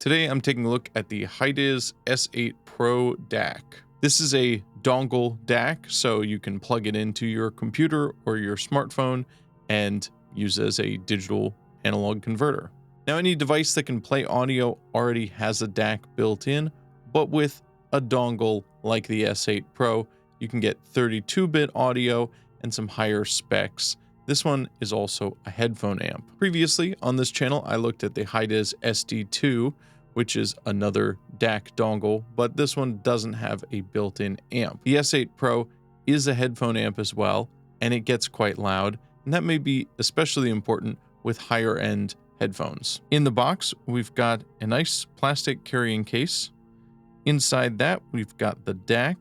Today I'm taking a look at the Hidizs S8 Pro DAC. This is a dongle DAC, so you can plug it into your computer or your smartphone and use it as a digital analog converter. Now, any device that can play audio already has a DAC built in, but with a dongle like the S8 Pro, you can get 32-bit audio and some higher specs. This one is also a headphone amp. Previously on this channel, I looked at the Hidizs SD2, which is another DAC dongle, but this one doesn't have a built-in amp. The S8 Pro is a headphone amp as well, and it gets quite loud, and that may be especially important with higher-end headphones. In the box, we've got a nice plastic carrying case. Inside that, we've got the DAC,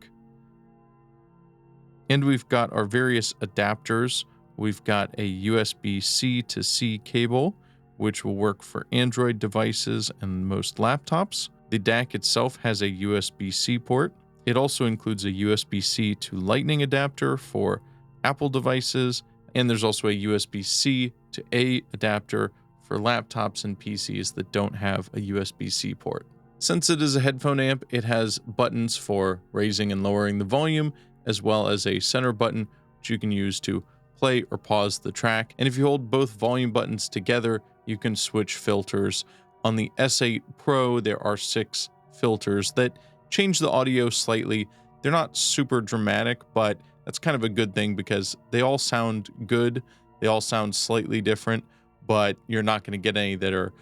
and we've got our various adapters. We've got a USB-C to C cable, which will work for Android devices and most laptops. The DAC itself has a USB-C port. It also includes a USB-C to Lightning adapter for Apple devices, and there's also a USB-C to A adapter for laptops and PCs that don't have a USB-C port. Since it is a headphone amp, it has buttons for raising and lowering the volume, as well as a center button, which you can use to play or pause the track. And if you hold both volume buttons together, you can switch filters. On the S8 Pro, there are 6 filters that change the audio slightly. They're not super dramatic, but that's kind of a good thing because they all sound good. They all sound slightly different, but you're not going to get any that are,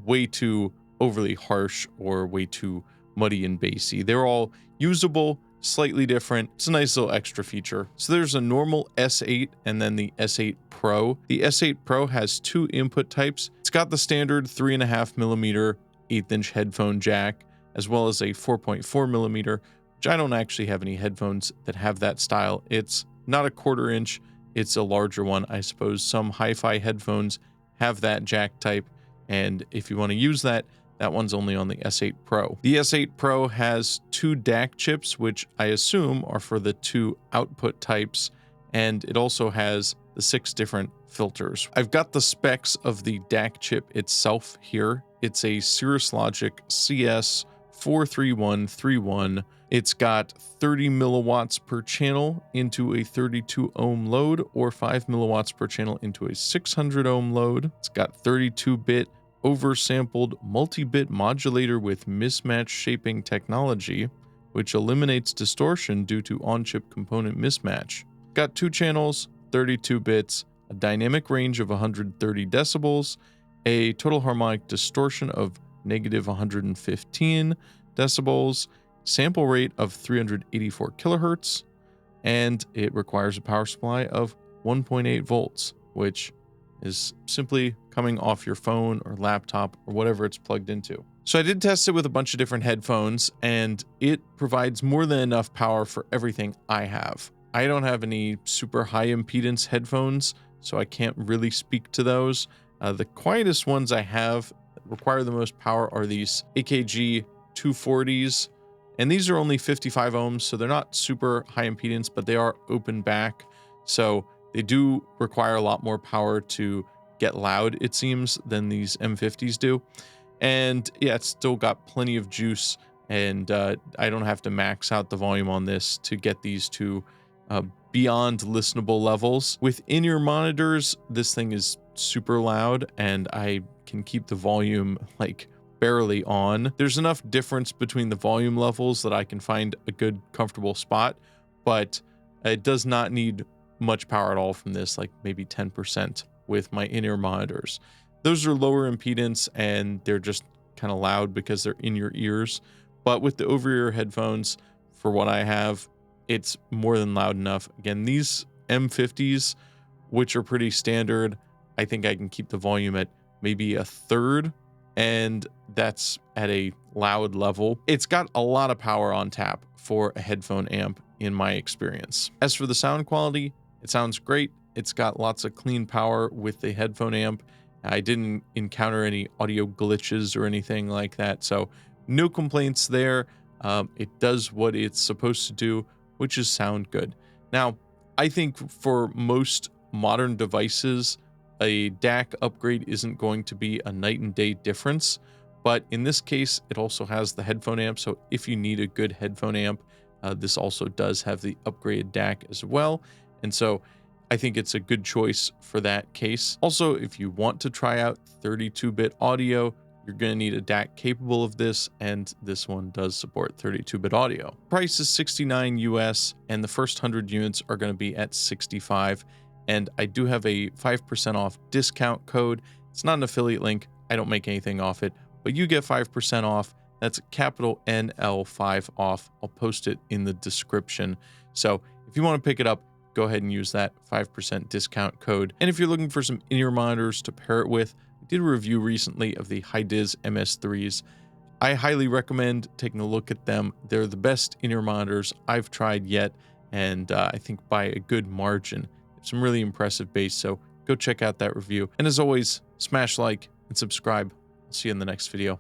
way too overly harsh or way too muddy and bassy. They're all usable, slightly different. It's a nice little extra feature. So there's a normal S8 and then the S8 Pro. The S8 Pro has 2 input types. It's got the standard 3.5mm 1/8" headphone jack, as well as a 4.4mm, which I don't actually have any headphones that have that style. It's not a 1/4 inch. It's a larger one. I suppose some hi-fi headphones have that jack type, and if you want to use that, that one's only on the S8 Pro. The S8 Pro has 2 DAC chips, which I assume are for the 2 output types, and it also has the 6 different filters. I've got the specs of the DAC chip itself here. It's a Cirrus Logic CS43131. It's got 30 milliwatts per channel into a 32 ohm load, or 5 milliwatts per channel into a 600 ohm load. It's got 32-bit oversampled multi-bit modulator with mismatch shaping technology, which eliminates distortion due to on-chip component mismatch. Got 2 channels, 32 bits, a dynamic range of 130 decibels, a total harmonic distortion of -115 decibels, sample rate of 384 kilohertz, and it requires a power supply of 1.8 volts, which is simply coming off your phone or laptop or whatever it's plugged into. So I did test it with a bunch of different headphones, and it provides more than enough power for everything I have. I don't have any super high impedance headphones, so I can't really speak to those. The quietest ones I have that require the most power are these AKG 240s, and these are only 55 ohms, so they're not super high impedance, but they are open back, so they do require a lot more power to get loud, it seems, than these M50s do. And yeah, it's still got plenty of juice, and I don't have to max out the volume on this to get these to beyond listenable levels. With in-ear monitors, this thing is super loud, and I can keep the volume like barely on. There's enough difference between the volume levels that I can find a good, comfortable spot, but it does not need much power at all from this, like maybe 10% with my in-ear monitors. Those are lower impedance, and they're just kind of loud because they're in your ears. But with the over-ear headphones, for what I have, it's more than loud enough. Again, these M50s, which are pretty standard, I think I can keep the volume at maybe 1/3, and that's at a loud level. It's got a lot of power on tap for a headphone amp in my experience. As for the sound quality, it sounds great. It's got lots of clean power with the headphone amp. I didn't encounter any audio glitches or anything like that, so no complaints there. It does what it's supposed to do, which is sound good. Now, I think for most modern devices, a DAC upgrade isn't going to be a night and day difference, But in this case, it also has the headphone amp. So if you need a good headphone amp, this also does have the upgraded DAC as well. And so I think it's a good choice for that case. Also, if you want to try out 32-bit audio, you're going to need a DAC capable of this, and this one does support 32-bit audio. Price is $69 US, and the first 100 units are going to be at $65. And I do have a 5% off discount code. It's not an affiliate link. I don't make anything off it, but you get 5% off. That's capital NL5 off. I'll post it in the description. So if you want to pick it up, go ahead and use that 5% discount code. And if you're looking for some in-ear monitors to pair it with, I did a review recently of the Hidizs MS3s. I highly recommend taking a look at them. They're the best in-ear monitors I've tried yet, and I think by a good margin. Some really impressive bass, so go check out that review. And as always, smash like and subscribe. I'll see you in the next video.